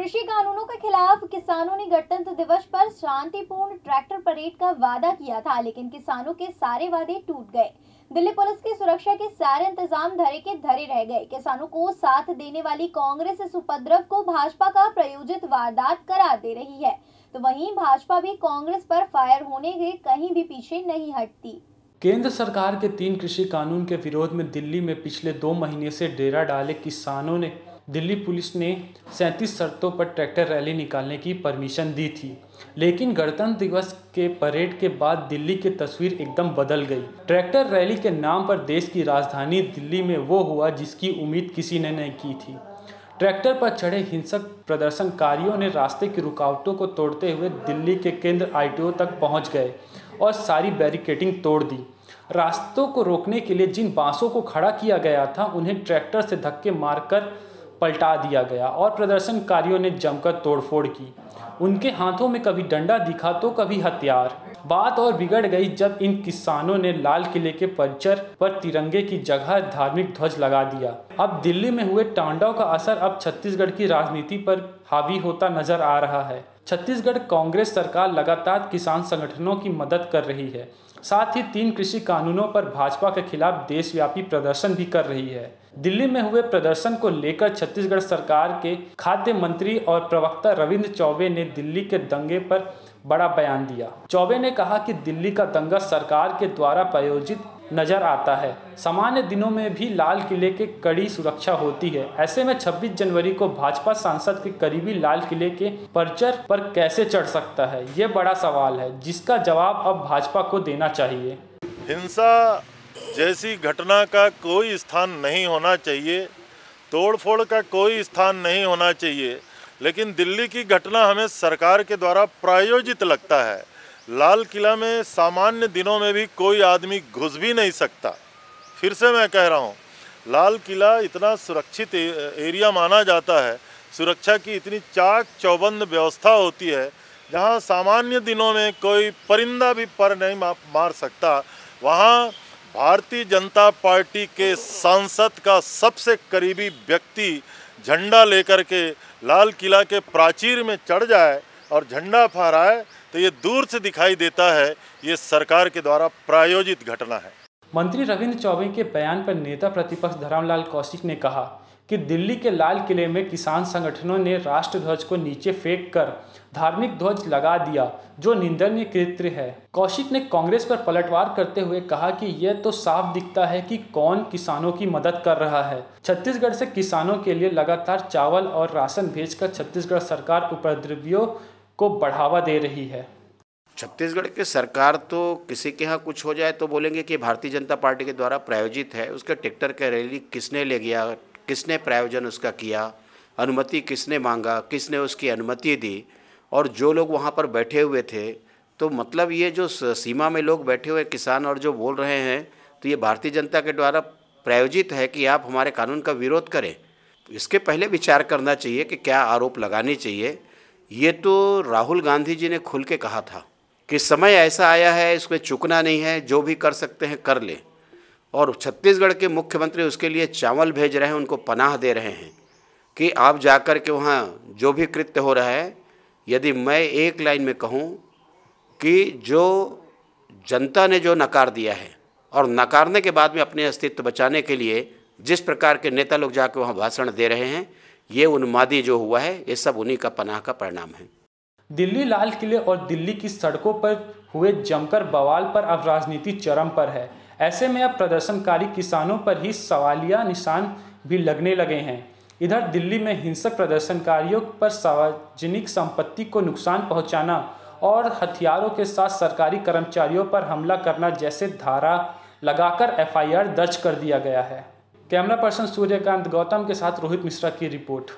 कृषि कानूनों के खिलाफ किसानों ने गणतंत्र दिवस पर शांतिपूर्ण ट्रैक्टर परेड का वादा किया था, लेकिन किसानों के सारे वादे टूट गए। दिल्ली पुलिस की सुरक्षा के सारे इंतजाम धरे के धरे रह गए। किसानों को साथ देने वाली कांग्रेस इस उपद्रव को भाजपा का प्रायोजित वारदात करार दे रही है, तो वहीं भाजपा भी कांग्रेस पर फायर होने के कहीं भी पीछे नहीं हटती। केंद्र सरकार के 3 कृषि कानून के विरोध में दिल्ली में पिछले 2 महीने से डेरा डाले किसानों ने दिल्ली पुलिस ने 37 शर्तों पर ट्रैक्टर रैली निकालने की परमिशन दी थी, लेकिन गणतंत्र दिवस के परेड के बाद दिल्ली की तस्वीर एकदम बदल गई। ट्रैक्टर रैली के नाम पर देश की राजधानी दिल्ली में वो हुआ जिसकी उम्मीद किसी ने नहीं की थी। ट्रैक्टर पर चढ़े हिंसक प्रदर्शनकारियों ने रास्ते की रुकावटों को तोड़ते हुए दिल्ली के केंद्र आईटीओ तक पहुंच गए और सारी बैरिकेडिंग तोड़ दी। रास्तों को रोकने के लिए जिन बांसों को खड़ा किया गया था उन्हें ट्रैक्टर से धक्के मारकर पलटा दिया गया और प्रदर्शनकारियों ने जमकर तोड़फोड़ की। उनके हाथों में कभी डंडा दिखा तो कभी हथियार। बात और बिगड़ गई जब इन किसानों ने लाल किले के परिसर पर तिरंगे की जगह धार्मिक ध्वज लगा दिया। अब दिल्ली में हुए तांडव का असर अब छत्तीसगढ़ की राजनीति पर हावी होता नजर आ रहा है। छत्तीसगढ़ कांग्रेस सरकार लगातार किसान संगठनों की मदद कर रही है, साथ ही 3 कृषि कानूनों पर भाजपा के खिलाफ देशव्यापी प्रदर्शन भी कर रही है। दिल्ली में हुए प्रदर्शन को लेकर छत्तीसगढ़ सरकार के खाद्य मंत्री और प्रवक्ता रविंद्र चौबे ने दिल्ली के दंगे पर बड़ा बयान दिया। चौबे ने कहा कि दिल्ली का दंगा सरकार के द्वारा प्रायोजित नजर आता है। सामान्य दिनों में भी लाल किले के कड़ी सुरक्षा होती है। ऐसे में 26 जनवरी को भाजपा सांसद के करीबी लाल किले के परिसर पर कैसे चढ़ सकता है, ये बड़ा सवाल है जिसका जवाब अब भाजपा को देना चाहिए। हिंसा जैसी घटना का कोई स्थान नहीं होना चाहिए, तोड़फोड़ का कोई स्थान नहीं होना चाहिए, लेकिन दिल्ली की घटना हमें सरकार के द्वारा प्रायोजित लगता है। लाल किला में सामान्य दिनों में भी कोई आदमी घुस भी नहीं सकता। फिर से मैं कह रहा हूँ, लाल किला इतना सुरक्षित एरिया माना जाता है, सुरक्षा की इतनी चाक चौबंद व्यवस्था होती है जहाँ सामान्य दिनों में कोई परिंदा भी पर नहीं मार सकता। वहाँ भारतीय जनता पार्टी के सांसद का सबसे करीबी व्यक्ति झंडा लेकर के लाल किला के प्राचीर में चढ़ जाए और झंडा फहराए तो ये दूर से दिखाई देता है ये सरकार के द्वारा प्रायोजित घटना है। मंत्री रविंद्र चौबे के बयान पर नेता प्रतिपक्ष धरमलाल कौशिक ने कहा कि दिल्ली के लाल किले में किसान संगठनों ने राष्ट्र ध्वज को नीचे फेंक कर धार्मिक ध्वज लगा दिया, जो निंदनीय कृत्य है। कौशिक ने कांग्रेस पर पलटवार करते हुए कहा कि यह तो साफ दिखता है कि कौन किसानों की मदद कर रहा है। छत्तीसगढ़ से किसानों के लिए लगातार चावल और राशन भेजकर छत्तीसगढ़ सरकार उपद्रवियों को बढ़ावा दे रही है। छत्तीसगढ़ की सरकार तो किसी के यहाँ कुछ हो जाए तो बोलेंगे कि भारतीय जनता पार्टी के द्वारा प्रायोजित है। उसके ट्रैक्टर का रैली किसने ले गया, किसने प्रायोजन उसका किया, अनुमति किसने मांगा, किसने उसकी अनुमति दी, और जो लोग वहाँ पर बैठे हुए थे, तो मतलब ये जो सीमा में लोग बैठे हुए किसान और जो बोल रहे हैं, तो ये भारतीय जनता के द्वारा प्रायोजित है कि आप हमारे कानून का विरोध करें। इसके पहले विचार करना चाहिए कि क्या आरोप लगानी चाहिए। ये तो राहुल गांधी जी ने खुल के कहा था कि समय ऐसा आया है, इसमें चुकना नहीं है, जो भी कर सकते हैं कर ले। और छत्तीसगढ़ के मुख्यमंत्री उसके लिए चावल भेज रहे हैं, उनको पनाह दे रहे हैं कि आप जाकर के वहाँ जो भी कृत्य हो रहा है, यदि मैं एक लाइन में कहूँ कि जो जनता ने जो नकार दिया है और नकारने के बाद में अपने अस्तित्व बचाने के लिए जिस प्रकार के नेता लोग जाकर वहाँ भाषण दे रहे हैं, ये उन्मादी जो हुआ है, ये सब उन्हीं का पनाह का परिणाम है। दिल्ली लाल किले और दिल्ली की सड़कों पर हुए जमकर बवाल पर अब राजनीति चरम पर है। ऐसे में अब प्रदर्शनकारी किसानों पर ही सवालिया निशान भी लगने लगे हैं। इधर दिल्ली में हिंसक प्रदर्शनकारियों पर सार्वजनिक संपत्ति को नुकसान पहुंचाना और हथियारों के साथ सरकारी कर्मचारियों पर हमला करना जैसे धारा लगाकर एफआईआर दर्ज कर दिया गया है। कैमरा पर्सन सूर्यकांत गौतम के साथ रोहित मिश्रा की रिपोर्ट।